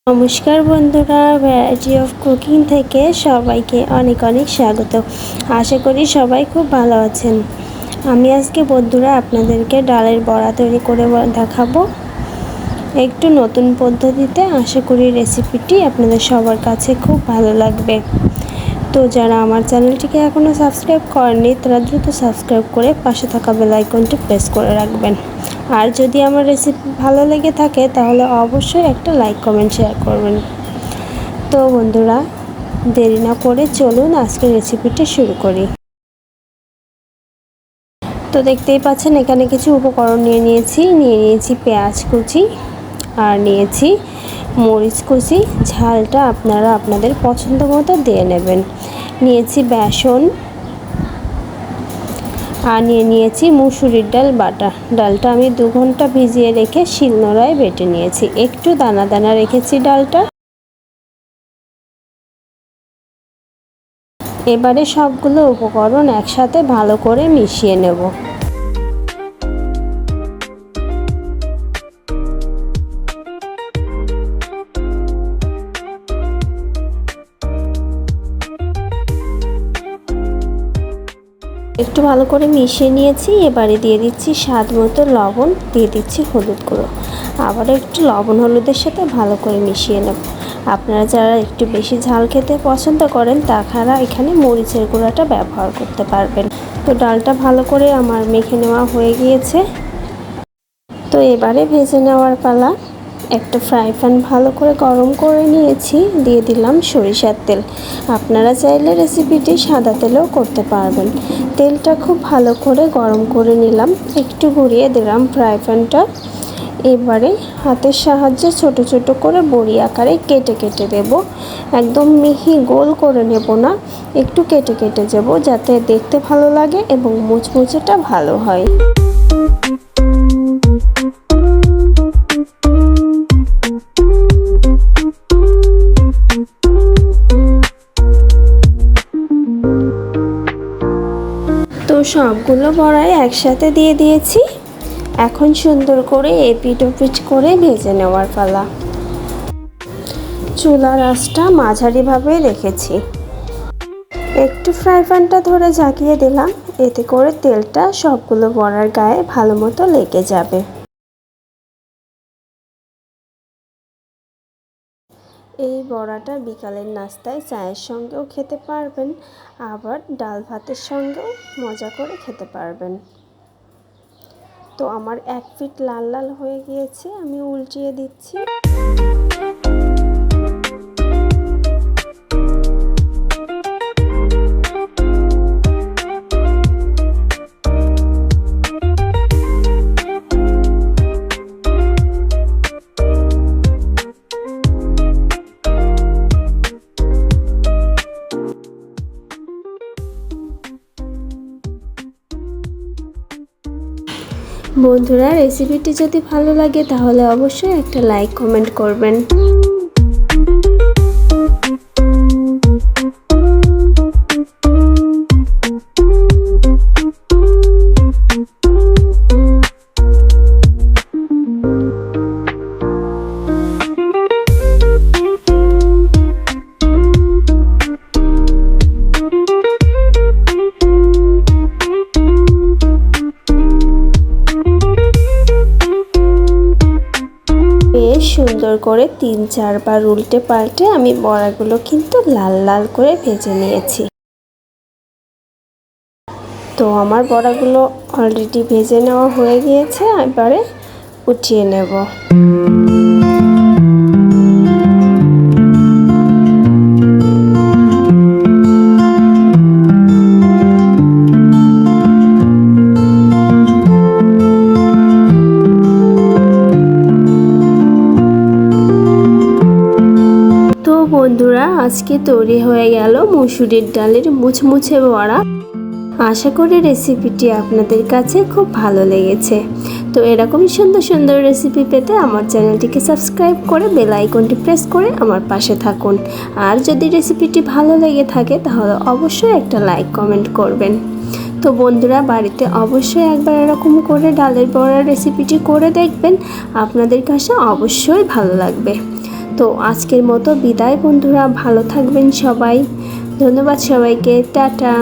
নমস্কার বন্ধুরা, variety of cooking থেকে সবাইকে অনেক অনেক স্বাগত। আশা করি সবাই খুব ভালো আছেন। আমি আজকে বন্ধুরা আপনাদেরকে ডালের বড়া তৈরি করে দেখাবো একটু নতুন পদ্ধতিতে। আশা করি রেসিপিটি আপনাদের সবার কাছে খুব ভালো লাগবে। তো যারা আমার চ্যানেলটিকে এখনও সাবস্ক্রাইব করেননি তারা দ্রুত সাবস্ক্রাইব করে পাশে থাকা বেল আইকনটি প্রেস করে রাখবেন। আর যদি আমার রেসিপি ভালো লেগে থাকে তাহলে অবশ্যই একটা লাইক কমেন্ট শেয়ার করবেন। তো বন্ধুরা, দেরি না করে চলুন আজকের রেসিপিটি শুরু করি। তো দেখতেই পাচ্ছেন এখানে কিছু উপকরণ নিয়ে নিয়েছি পেঁয়াজ কুচি আর নিয়েছি মরিচ কুচি। ঝালটা আপনারা আপনাদের পছন্দ মতো দিয়ে নেবেন। নিয়েছি বেসন আর নিয়েছি মুসুরির ডাল বাটা। ডালটা আমি 2 ঘন্টা ভিজিয়ে রেখে শিলনোড়ায় বেটে নিয়েছি। একটু দানা দানা রেখেছি ডালটা। এবারে সবগুলো উপকরণ একসাথে ভালো করে মিশিয়ে নেব। একটু ভালো করে মিশিয়ে নিয়েছি। এবারে দিয়ে দিচ্ছি স্বাদ মতো লবণ, দিয়ে দিচ্ছি হলুদ গুঁড়ো। আবার একটু লবণ হলুদের সাথে ভালো করে মিশিয়ে নেব। আপনারা যারা একটু বেশি ঝাল খেতে পছন্দ করেন তারা এখানে মরিচের গুঁড়াটা ব্যবহার করতে পারবেন। তো ডালটা ভালো করে আমার মেখে নেওয়া হয়ে গিয়েছে। তো এবারে ভেজে নেওয়ার পালা। একটা ফ্রাই প্যান ভালো করে গরম করে নিয়েছি, দিয়ে দিলাম সরিষার তেল। আপনারা চাইলে রেসিপিটি সাদা তেলেও করতে পারবেন। তেলটা খুব ভালো করে গরম করে নিলাম, একটু ঘুরিয়ে দিলাম ফ্রাই প্যানটা। এবারে হাতের সাহায্যে ছোট ছোট করে বড়ি আকারে কেটে কেটে দেব। একদম মিহি গোল করে নেব না, একটু কেটে কেটে দেব যাতে দেখতে ভালো লাগে এবং মুচমুচেটা ভালো হয়। তো সবগুলো বড়াই একসাথে দিয়ে দিয়েছি। এখন সুন্দর করে এপিট ওপিট করে ভেজে নেওয়ার পালা। চুলার আঁচটা মাঝারিভাবে রেখেছি। একটু ফ্রাই প্যানটা ধরে ঝাঁকিয়ে দিলাম, এতে করে তেলটা সবগুলো বড়ার গায়ে ভালো মতো লেগে যাবে। এই বড়াটা বিকালের নাস্তায় চায়ের সঙ্গেও খেতে পারবেন, আবার ডাল ভাতের সঙ্গেও মজা করে খেতে পারবেন। তো আমার 1 পিঠ লাল লাল হয়ে গিয়েছে, আমি উল্টিয়ে দিচ্ছি। বন্ধুরা, রেসিপিটি যদি ভালো লাগে তাহলে অবশ্যই একটা লাইক কমেন্ট করবেন। সুন্দর করে 3-4 বার উল্টে পাল্টে আমি বড়াগুলো কিন্তু লাল লাল করে ভেজে নিয়েছি। তো আমার বড়াগুলো অলরেডি ভেজে নেওয়া হয়ে গিয়েছে, এবারে উঠিয়ে নেব। বন্ধুরা, আজকে তৈরি হয়ে গেল মসুরির ডালের মুচমুচে বড়া। আশা করি রেসিপিটি আপনাদের কাছে খুব ভালো লেগেছে। তো এরকমই সুন্দর সুন্দর রেসিপি পেতে আমার চ্যানেলটিকে সাবস্ক্রাইব করে বেল আইকনটি প্রেস করে আমার পাশে থাকুন। আর যদি রেসিপিটি ভালো লেগে থাকে তাহলে অবশ্যই একটা লাইক কমেন্ট করবেন। তো বন্ধুরা, বাড়িতে অবশ্যই একবার এরকম করে ডালের বড়ার রেসিপিটি করে দেখবেন, আপনাদের কাছে অবশ্যই ভালো লাগবে। তো আজকের মতো বিদায় বন্ধুরা, ভালো থাকবেন সবাই। ধন্যবাদ সবাইকে, টাটা।